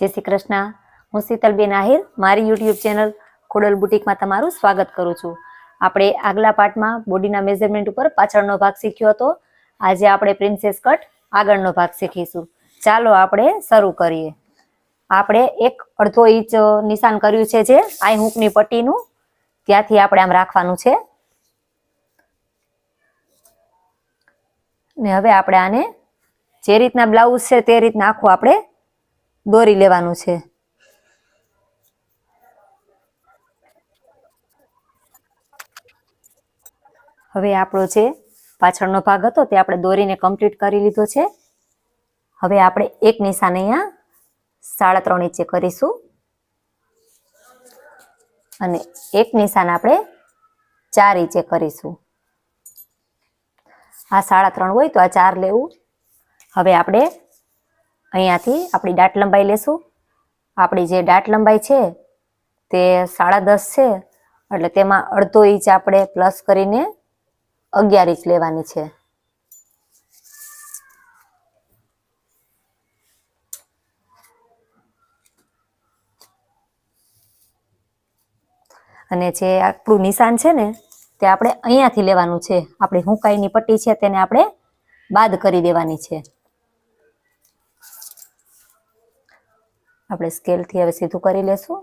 જય શ્રી કૃષ્ણ. હું શીતલબેન આહિર મારી યુટ્યુબ ચેનલ ખોડલ બુટીકમાં તમારું સ્વાગત કરું છું. આપણે આગલા પાર્ટમાં બોડીના મેઝરમેન્ટ ઉપર પાછળનો ભાગ શીખ્યો હતો. આજે આપણે પ્રિન્સેસ કટ આગળનો ભાગ શીખીશું. ચાલો આપણે શરૂ કરીએ. આપણે એક અડધો ઇંચ નિશાન કર્યું છે, જે આઈ હૂકની પટ્ટીનું, ત્યાંથી આપણે આમ રાખવાનું છે. ને હવે આપણે આને જે રીતના બ્લાઉઝ છે તે રીતના આખું આપણે દોરી લેવાનું છે. હવે આપણો જે પાછળનો ભાગ હતો તે આપણે દોરીને કમ્પ્લીટ કરી લીધો છે. હવે આપણે એક નિશાન અહીંયા 3.5 ઇંચે કરીશું અને એક નિશાન આપણે 4 ઇંચે કરીશું. આ 3.5 હોય તો આ 4 લેવું. હવે આપણે અહીંયાથી આપણી દાટ લંબાઈ લેશું. આપણી જે દાટ લંબાઈ છે તે 10.5 છે, એટલે તેમાં અડધો ઇંચ આપણે પ્લસ કરીને 11 ઇંચ લેવાની છે. અને જે આપણું નિશાન છે ને તે આપણે અહીંયાથી લેવાનું છે. આપણી હુંકાઈની પટ્ટી છે તેને આપણે બાદ કરી દેવાની છે. આપણે સ્કેલથી હવે સીધું કરી લેશું.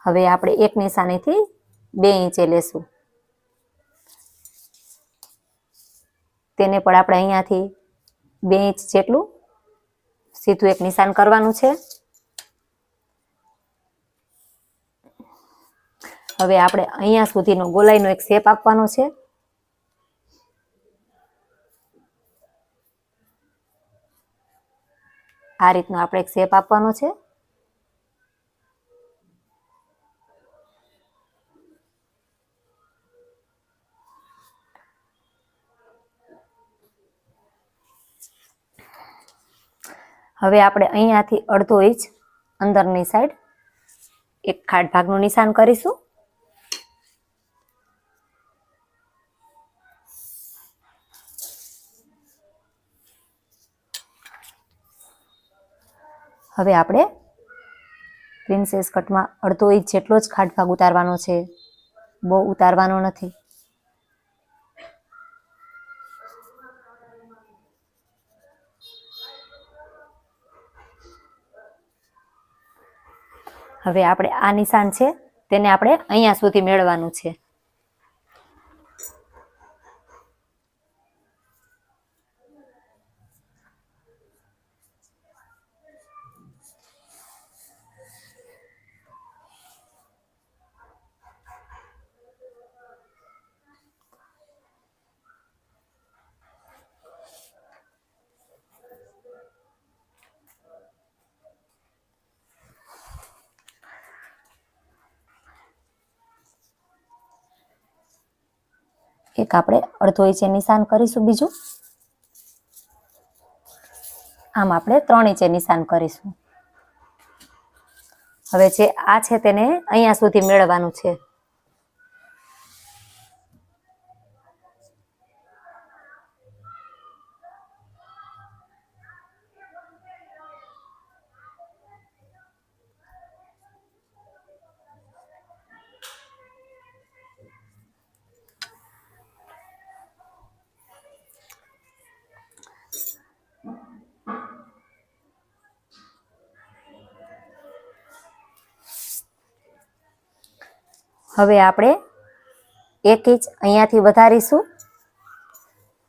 હવે આપણે એક નિશાનેથી 2 ઇંચે લેશું. તેને પણ આપણે અહીંયાથી 2 ઇંચ જેટલું સીધું એક નિશાન કરવાનું છે. હવે આપણે અહીંયા સુધીનો ગોલાઈનો એક શેપ આપવાનો છે. આ રીતનો આપણે એક શેપ આપવાનો છે. હવે આપણે અહીંયાથી અડધો ઇંચ અંદરની સાઈડ એક ખાડ ભાગનું નિશાન કરીશું. હવે આપણે પ્રિન્સેસ કટમાં અડધો ઇંચ જેટલો જ ખાડ ભાગ ઉતારવાનો છે, બહુ ઉતારવાનો નથી. હવે આપણે આ નિશાન છે તેને આપણે અહીંયા સુધી મેળવવાનું છે. એક આપણે અડધો ઇંચે નિશાન કરીશું. બીજું આમ આપણે 3 ઇંચે નિશાન કરીશું. હવે જે આ છે તેને અહીંયા સુધી મેળવવાનું છે. હવે આપણે 1 ઇંચ અહીંયાથી વધારીશું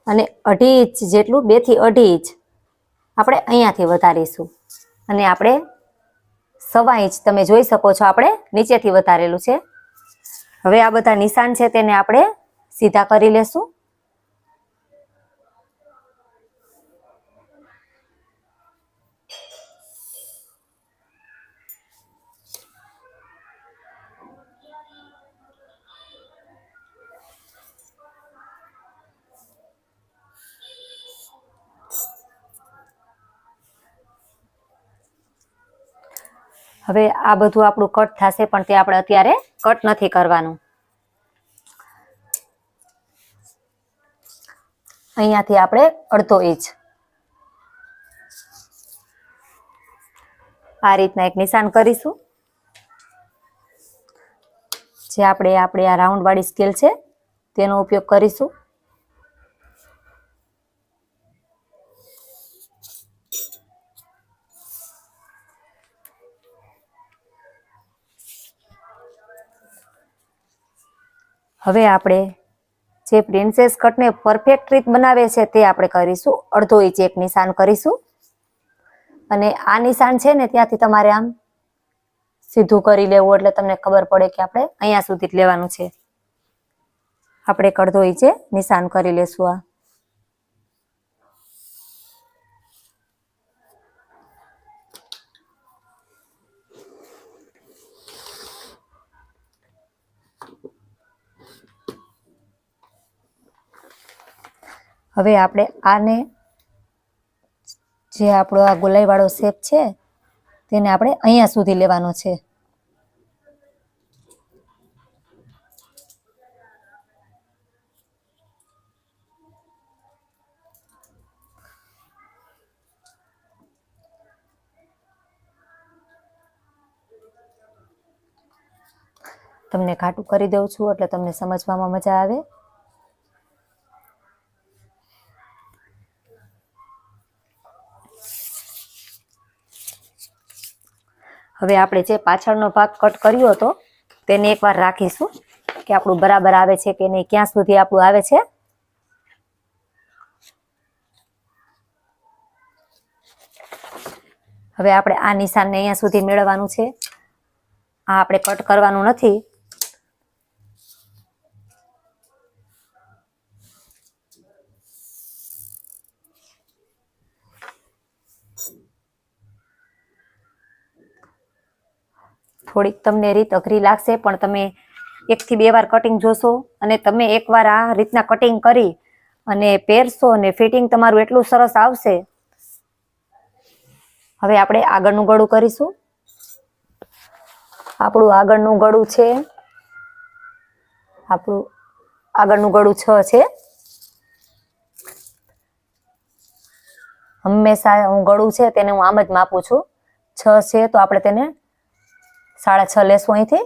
અને 2.5 ઇંચ જેટલું, 2 થી 2.5 ઇંચ આપણે અહીંયાથી વધારીશું. અને આપણે 1.25 ઇંચ તમે જોઈ શકો છો આપણે નીચેથી વધારેલું છે. હવે આ બધા નિશાન છે તેને આપણે સીધા કરી લેશું. હવે આ બધું આપણું કટ થશે, પણ તે આપણે અત્યારે કટ નથી કરવાનું. અહીંયાથી આપણે 1/2 ઇંચ આ રીતના એક નિશાન કરીશું. જે આપણે આ રાઉન્ડ વાળી સ્કેલ છે તેનો ઉપયોગ કરીશું. હવે આપણે જે પ્રિન્સેસ કટને પરફેક્ટ રીત બનાવે છે તે આપણે કરીશું. 1/2 ઇંચ એક નિશાન કરીશું અને આ નિશાન છે ને ત્યાંથી તમારે આમ સીધું કરી લેવું એટલે તમને ખબર પડે કે આપણે અહીંયા સુધી જ લેવાનું છે. આપણે 1/2 ઇંચે નિશાન કરી લેશું. આ હવે આપણે આને જે આપણો આ ગોલાઈ વાળો શેપ છે તેને આપણે અહીંયા સુધી લેવાનો છે. તમને ઘાટું કરી દઉં છું એટલે તમને સમજવામાં મજા આવે. હવે આપણે જે પાછળનો ભાગ કટ કર્યો હતો તેને એકવાર રાખીશું કે આપણું બરાબર આવે છે કે નહીં, ક્યાં સુધી આપણું આવે છે. હવે આપણે આ નિશાનને અહીંયા સુધી મેળવવાનું છે. આ આપણે કટ કરવાનું નથી. થોડીક તમને રીત અઘરી લાગશે પણ તમે 1 થી 2 વાર કટિંગ જોશો અને તમે એકવાર આ રીતના કટિંગ કરી અને પહેરશો અને ફિટિંગ તમારું એટલું સરસ આવશે. હવે આપણે આગળનું ગળું કરીશું. આપણું આગળનું ગળું છે, આપણું આગળનું ગળું 6 છે. હંમેશા હું ગળું છે તેને હું આમ જ માપું છું. 6 છે તો આપણે તેને 6.5 લેશું અહીંથી.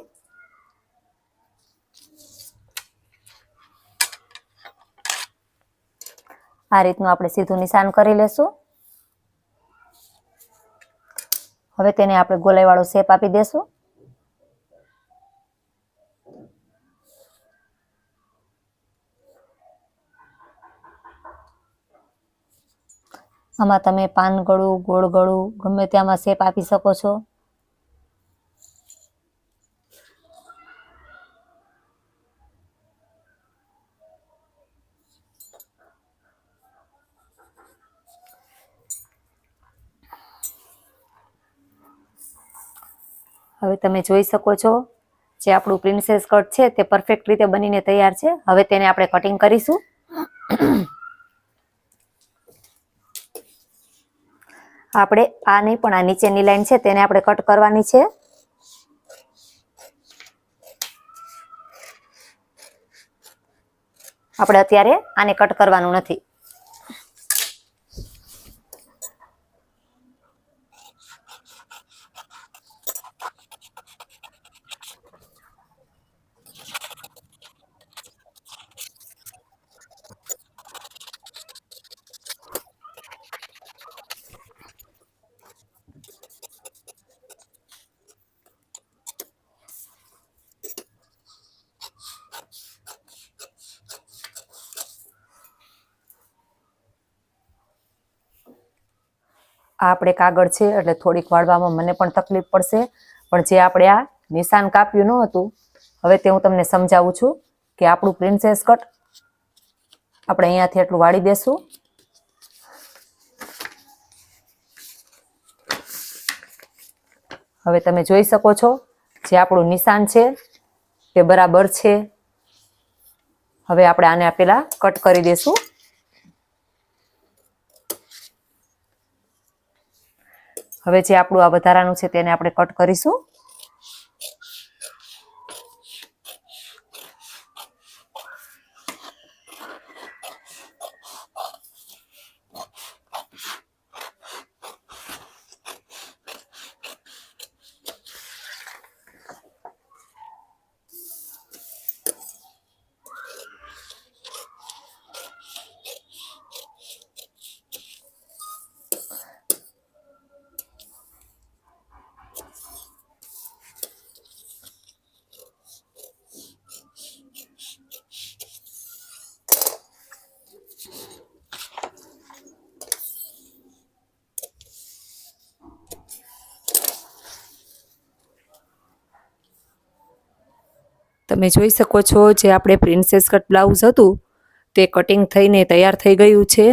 આ રીતનું આપણે સીધું નિશાન કરી લેશું. હવે તેને આપણે ગોલાઈ વાળો શેપ આપી દેશું. આમાં તમે પાન ગળું, ગોળ ગળું ગમે ત્યાંમાં શેપ આપી શકો છો. હવે તમે જોઈ શકો છો જે આપણું પ્રિન્સેસ કટ છે તે પરફેક્ટ રીતે બનીને તૈયાર છે. હવે તેને આપણે કટિંગ કરીશું. આપણે આ નહીં પણ આ નીચેની લાઈન છે તેને આપણે કટ કરવાની છે. આપણે અત્યારે આને કટ કરવાનું નથી. આ આપણે કાગળ છે એટલે થોડીક વાળવામાં મને પણ તકલીફ પડશે, પણ જે આપણે આ નિશાન કાપ્યું ન હતું હવે તે હું તમને સમજાવું છું કે આપણું પ્રિન્સેસ કટ આપણે અહીંયાથી એટલું વાળી દેશું. હવે તમે જોઈ શકો છો જે આપણું નિશાન છે તે બરાબર છે. હવે આપણે આને પેલા કટ કરી દેશું. હવે જે આપણું આ વધારાનું છે તેને આપણે કટ કરીશું. તમે જોઈ શકો છો જે આપણે પ્રિન્સેસ કટ બ્લાઉઝ હતું તે કટિંગ થઈને તૈયાર થઈ ગયું છે.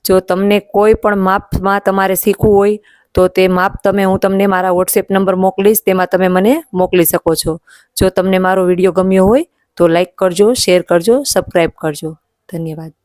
જો તમને કોઈ પણ માપમાં તમારે શીખવું હોય તો તે માપ હું તમને મારા વોટ્સએપ નંબર મોકલીશ, તેમાં તમે મને મોકલી શકો છો. જો તમને મારો વિડીયો ગમ્યો હોય તો લાઈક કરજો, શેર કરજો, સબસ્ક્રાઈબ કરજો. ધન્યવાદ.